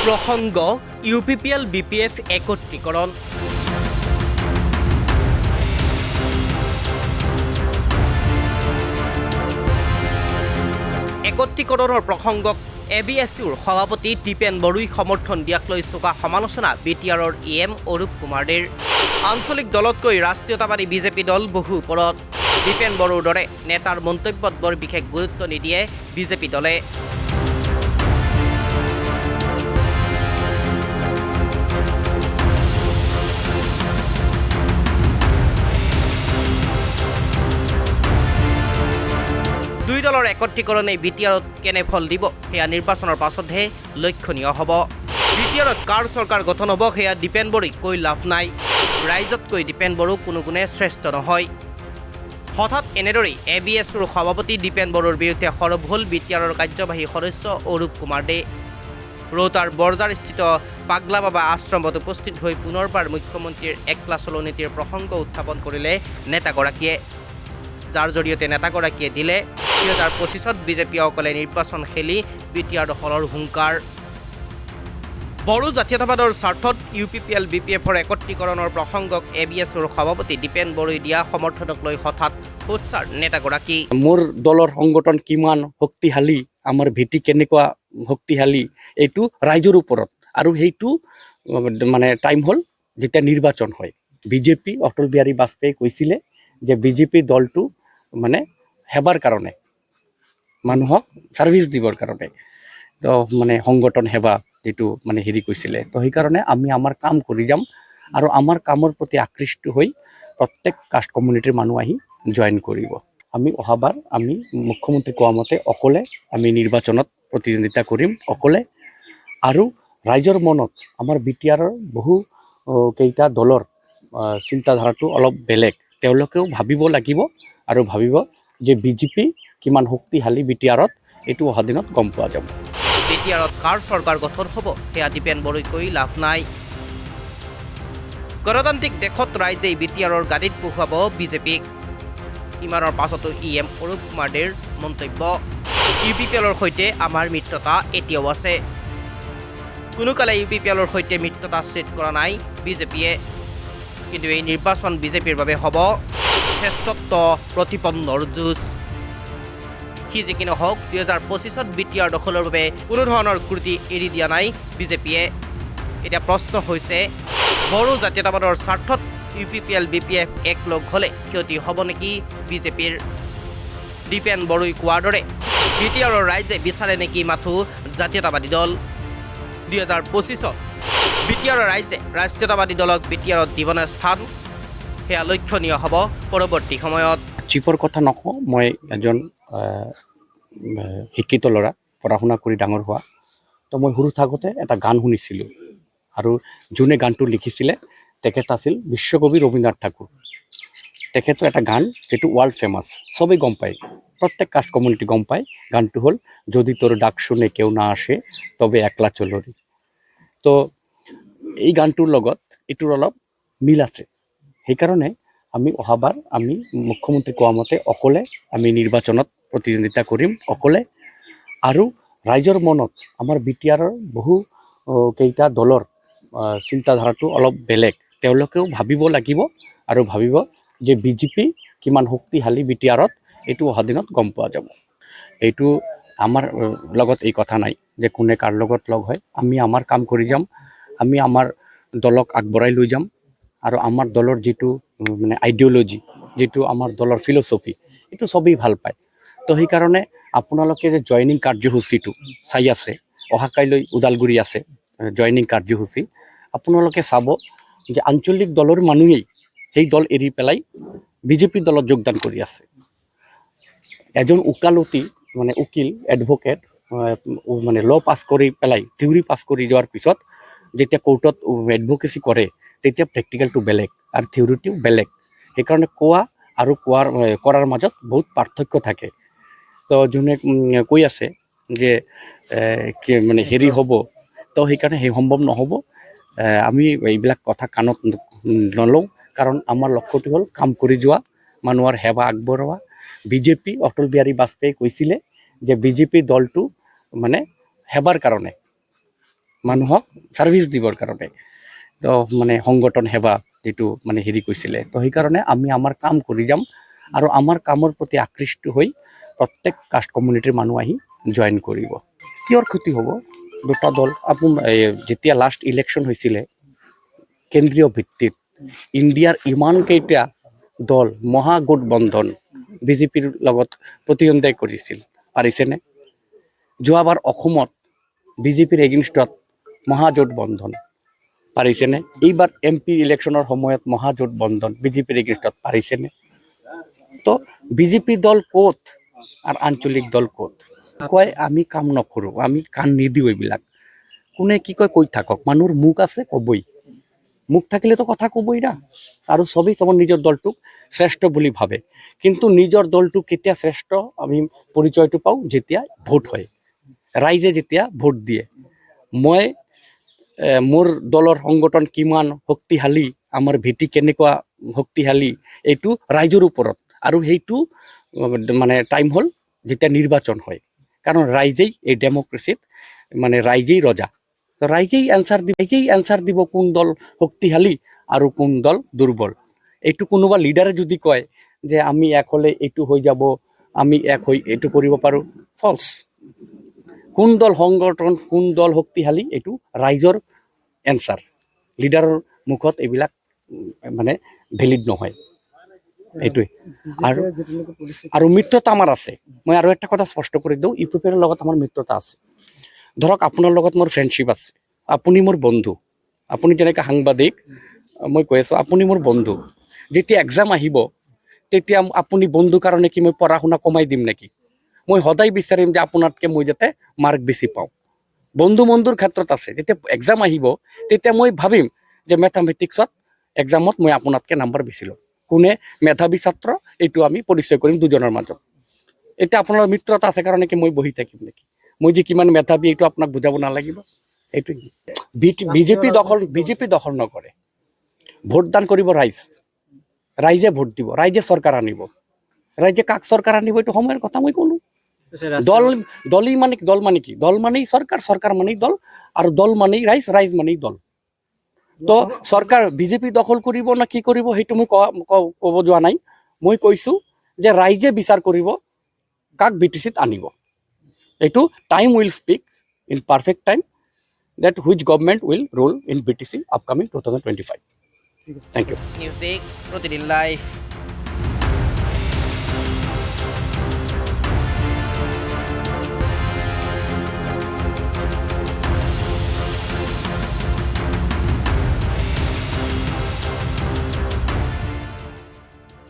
প্ৰসংগ UPPL BPF একত্ৰীকৰণ। একত্ৰীকৰণৰ প্ৰসংগক ABSUৰ সভাপতি দীপেন বড়োই সমৰ্থন দিয়াক লৈ চোকা সমালোচনা BTRৰ EM অৰূপ কুমাৰদেৰ। আঞ্চলিক দলতকৈ ৰাষ্ট্ৰীয়তাবাদী বিজেপি দল বহু ওপৰত। দীপেন বড়োৰ দৰে নেতাৰ মন্তব্যত বৰ বিশেষ গুৰুত্ব নিদিয়ে বিজেপি দলে। দুই দলৰ একত্ৰীকৰণে BTRত কেনে ফল দিব সেয়া নিৰ্বাচনৰ পাছতহে লক্ষণীয় হ'ব। BTRত কাৰ চৰকাৰ গঠন হ'ব সেয়া দীপেন বড়োক কৈ লাভ নাই। ৰাইজতকৈ দীপেন বড়ো কোনো গুণে শ্ৰেষ্ঠ নহয়। হঠাৎ এনেদৰেই ABSUৰ সভাপতি দীপেন বড়োৰ বিৰুদ্ধে সৰব হ'ল BTRৰ কাৰ্যবাহী সদস্য অৰূপ কুমাৰ দে। ৰৌতাৰ বৰজাৰস্থিত পাগলা বাবা আশ্ৰমত উপস্থিত হৈ পুনৰবাৰ মুখ্যমন্ত্ৰীৰ একলা চলো নীতিৰ প্ৰসংগ উত্থাপন কৰিলে নেতাগৰাকীয়ে, যাৰ জৰিয়তে নেতাগৰাকীয়ে দিলে 2025ত বিজেপি অকলে নিৰ্বাচন খেলি BTR দখলৰ হুংকাৰ। বড়ো জাতীয়তাবাদৰ স্বাৰ্থত UPPL BPFৰ একত্ৰীকৰণৰ প্ৰসংগক ABSUৰ সভাপতি দীপেন বড়োই দিয়া সমৰ্থনক লৈ হঠাৎ সোৎসাৰ নেতাগৰাকী। মোৰ দলৰ সংগঠন কিমান শক্তিশালী, আমাৰ ভেটি কেনেকুৱা শক্তিশালী, এইটো ৰাইজৰ ওপৰত। আৰু সেইটো মানে টাইম হ'ল যেতিয়া নিৰ্বাচন হয়। বিজেপি অটল বিহাৰী বাজপেয়ীয়ে কৈছিলে যে বিজেপি দলটো মানে সেৱাৰ কাৰণে, মানুহক ছাৰ্ভিচ দিবৰ কাৰণে, তো মানে সংগঠন সেৱা যিটো মানে হেৰি কৈছিলে। তো সেইকাৰণে আমি আমাৰ কাম কৰি যাম আৰু আমাৰ কামৰ প্ৰতি আকৃষ্ট হৈ প্ৰত্যেক কাষ্ট কমিউনিটিৰ মানুহ আহি জইন কৰিব। আমি অহাবাৰ আমি মুখ্যমন্ত্ৰী কোৱা মতে অকলে আমি নিৰ্বাচনত প্ৰতিদ্বন্দ্বিতা কৰিম, অকলে। আৰু ৰাইজৰ মনত আমাৰ BTRৰ বহু কেইটা দলৰ চিন্তাধাৰাটো অলপ বেলেগ। তেওঁলোকেও ভাবিব লাগিব আৰু ভাবিব যে বিজেপি কিমান শক্তিশালী BTRত, এইটো অহা দিনত গম পোৱা যাব। BTRত কাৰ চৰকাৰ গঠন হ'ব সেয়া দীপেন বড়োই কৈ লাভ নাই। গণতান্ত্ৰিক দেশত ৰাইজেই BTRৰ গাদীত বহুৱাব বিজেপিক। ইমানৰ পাছতো EM অৰূপ কুমাৰ দেৰ মন্তব্য, UPPLৰ সৈতে আমাৰ মিত্ৰতা এতিয়াও আছে। কোনোকালে UPPLৰ সৈতে মিত্ৰতা ছেদ কৰা নাই বিজেপিয়ে। কিন্তু এই নিৰ্বাচন বিজেপিৰ বাবে হ'ব শ্ৰেষ্ঠত্ব প্ৰতিপন্নৰ যুঁজ। সি যি কি নহওক 2025ত BTR দখলৰ বাবে কোনো ধৰণৰ ক্ৰুটি এৰি দিয়া নাই বিজেপিয়ে। এতিয়া প্ৰশ্ন হৈছে, বড়ো জাতীয়তাবাদৰ স্বাৰ্থত UPPL BPF একলগ হ'লে ক্ষতি হ'ব নেকি বিজেপিৰ? দীপেন বড়োই কোৱাৰ দৰে BTRৰ ৰাইজে বিচাৰে নেকি মাথো জাতীয়তাবাদী দল? 2025ত BTRৰ ৰাইজে ৰাষ্ট্ৰীয়তাবাদী দলক BTRত দিবনে স্থান, সেয়া লক্ষণীয় হ'ব পৰৱৰ্তী সময়ত। চিপৰ কথা নকওঁ, মই এজন শিক্ষিত ল'ৰা, পঢ়া শুনা কৰি ডাঙৰ হোৱা। তো মই সৰু থাকোঁতে এটা গান শুনিছিলোঁ, আৰু যোনে গানটো লিখিছিলে তেখেত আছিল বিশ্বকবি ৰবীন্দ্ৰনাথ ঠাকুৰ। তেখেতৰ এটা গান যিটো ৱৰ্ল্ড ফেমাছ, চবেই গম পায়, প্ৰত্যেক কাষ্ট কমিউনিটি গম পায়। গানটো হ'ল যদি তোৰ ডাক শুনে কেউ না আসে তবে একলা চলৰি। তো এই গানটোৰ লগত এইটোৰ অলপ মিল আছে। সেইকাৰণে আমি অহাবাৰ আমি মুখ্যমন্ত্ৰী কোৱা মতে অকলে আমি নিৰ্বাচনত প্ৰতিদ্বন্দ্বিতা কৰিম, অকলে। আৰু ৰাইজৰ মনত আমাৰ BTRৰ বহু কেইটা দলৰ চিন্তাধাৰাটো অলপ বেলেগ। তেওঁলোকেও ভাবিব লাগিব আৰু ভাবিব যে বিজেপি কিমান শক্তিশালী BTRত, এইটো অহা দিনত গম পোৱা যাব। এইটো আমাৰ লগত এই কথা নাই যে কোনে কাৰ লগত লগ হয়। আমি আমাৰ কাম কৰি যাম, আমি আমাৰ দলক আগবঢ়াই লৈ যাম। আৰু আমাৰ দলৰ যিটো মানে আইডিঅ'লজি, যিটো আমাৰ দলৰ ফিলচফি, এইটো চবেই ভাল পায়। তো সেইকাৰণে আপোনালোকে যে জইনিং কাৰ্যসূচীটো চাই আছে, অহাকাইলৈ ওদালগুৰি আছে জইনিং কাৰ্যসূচী, আপোনালোকে চাব যে আঞ্চলিক দলৰ মানুহেই সেই দল এৰি পেলাই বিজেপি দলত যোগদান কৰি আছে। এজন উকিল, এডভকেট, মানে ল' পাছ কৰি পেলাই, থিয়ৰী পাছ কৰি যোৱাৰ পিছত যেতিয়া কোৰ্টত এডভকেচি কৰে, তেতিয়া প্ৰেক্টিকেলটো বেলেগ আৰু থিয়ৰিটিও বেলেগ। সেইকাৰণে কোৱা আৰু কৰাৰ মাজত বহুত পাৰ্থক্য থাকে। তো যোনে কৈ আছে যে মানে হেৰি হ'ব, তো সেইকাৰণে সেই সম্ভৱ নহ'ব। আমি এইবিলাক কথা কাণত নলওঁ, কাৰণ আমাৰ লক্ষ্যটো হ'ল কাম কৰি যোৱা, মানুহৰ সেৱা আগবঢ়োৱা। বিজেপি অটল বিহাৰী বাজপেয়ীয়ে কৈছিলে যে বিজেপি দলটো মানে সেৱাৰ কাৰণে, মানুহক ছাৰ্ভিচ দিবৰ কাৰণে তো মানে সংগঠন সেৱা যিটো মানে হেৰি কৈছিলে তো সেইকাৰণে আমি আমাৰ কাম কৰি যাম আৰু আমাৰ কামৰ প্ৰতি আকৃষ্ট হৈ প্ৰত্যেক কাষ্ট কমিউনিটিৰ মানুহ আহি জইন কৰিব। কিয়ৰ ক্ষতি হ'ব? দুটা দল যেতিয়া লাষ্ট ইলেকশ্যন হৈছিলে কেন্দ্ৰীয় ভিত্তিত ইণ্ডিয়াৰ ইমানকেইটা দল মহাগঠবন্ধন বিজেপিৰ লগত প্ৰতিদ্বন্দ্বিতা কৰিছিল, পাৰিছেনে? যোৱাবাৰ অসমত বিজেপিৰ এগেইনষ্টত মহাজোটবন্ধন পাৰিছেনে? এইবাৰ MP ইলেকশ্যনৰ সময়ত মহাজোটবন্ধন বিজেপিৰ এগেইনষ্টত পাৰিছেনে? তো বিজেপি দল ক'ত আৰু আঞ্চলিক দল ক'ত? কয় আমি কাম নকৰোঁ, আমি কাণ নিদিওঁ, এইবিলাক কোনে কি কয় কৈ থাকক, মানুহৰ মুখ আছে ক'বই, মুখ থাকিলেতো কথা ক'বই না। আৰু চবেই তোমাৰ নিজৰ দলটোক শ্ৰেষ্ঠ বুলি ভাবে, কিন্তু নিজৰ দলটোক কেতিয়া শ্ৰেষ্ঠ আমি পৰিচয়টো পাওঁ যেতিয়া ভোট হয়, ৰাইজে যেতিয়া ভোট দিয়ে। মই মোৰ দলৰ সংগঠন কিমান শক্তিশালী, আমাৰ ভেটি কেনেকুৱা শক্তিশালী, এইটো ৰাইজৰ ওপৰত। আৰু সেইটো মানে টাইম হ'ল যেতিয়া নিৰ্বাচন হয়, কাৰণ ৰাইজেই এই ডেমক্ৰেচিত মানে ৰাইজেই ৰজা। তো ৰাইজেই এনচাৰ দিব কোন দল শক্তিশালী আৰু কোন দল দুৰ্বল। এইটো কোনোবা লিডাৰে যদি কয় যে আমি এক হ'লে এইটো হৈ যাব, আমি এক হৈ এইটো কৰিব পাৰোঁ, ফলছ। কোন দল সংগঠন, কোন দল শক্তিশালী, এইটো ৰাইজৰ এনচাৰ। লিডাৰৰ মুখত এইবিলাক মানে ভেলিড নহয়, এইটোৱে। আৰু মিত্ৰতা আমাৰ আছে। মই আৰু এটা কথা স্পষ্ট কৰি দিওঁ, UPPৰ লগত আমাৰ মিত্ৰতা আছে। ধৰক আপোনাৰ লগত মোৰ ফ্ৰেণ্ডশ্বিপ আছে, আপুনি মোৰ বন্ধু, আপুনি যেনেকৈ সাংবাদিক, মই কৈ আছোঁ আপুনি মোৰ বন্ধু। যেতিয়া এক্সাম আহিব তেতিয়া আপুনি বন্ধু কাৰণে কি মই পঢ়া শুনা কমাই দিম নেকি? মই সদায় বিচাৰিম যে আপোনাতকৈ মই যাতে মাৰ্ক বেছি পাওঁ। বন্ধুৰ ক্ষেত্ৰত আছে, যেতিয়া এক্সাম আহিব তেতিয়া মই ভাবিম যে মেথামেটিক্সত এক্সামত মই আপোনাতকৈ নাম্বাৰ বেছি ল'ম। কোনে মেধাৱী ছাত্ৰ এইটো আমি পৰিচয় কৰিম দুজনৰ মাজত। এতিয়া আপোনাৰ মিত্ৰতা আছে কাৰণে কি মই বহি থাকিম নেকি? মই যে কিমান মেধাৱী এইটো আপোনাক বুজাব নালাগিব? এইটোৱে। বিজেপি দখল নকৰে, ভোটদান কৰিব ৰাইজে ভোট দিব, ৰাইজে চৰকাৰ আনিব। ৰাইজে কাক চৰকাৰ আনিব এইটো সময়ৰ কথা মই ক'লো। দল মানে কি? দল মানেই চৰকাৰ মানেই দল, আৰু দল মানেই ৰাইজ মানেই দল। তো চৰকাৰ বিজেপি দখল কৰিব না কি কৰিব সেইটো মই ক'ব যোৱা নাই। মই কৈছোঁ যে ৰাইজে বিচাৰ কৰিব কাক BTCত আনিব। এইটো time will speak in perfect time that which government will rule in BTC upcoming 2025. Thank you. News desk, Pratidin live.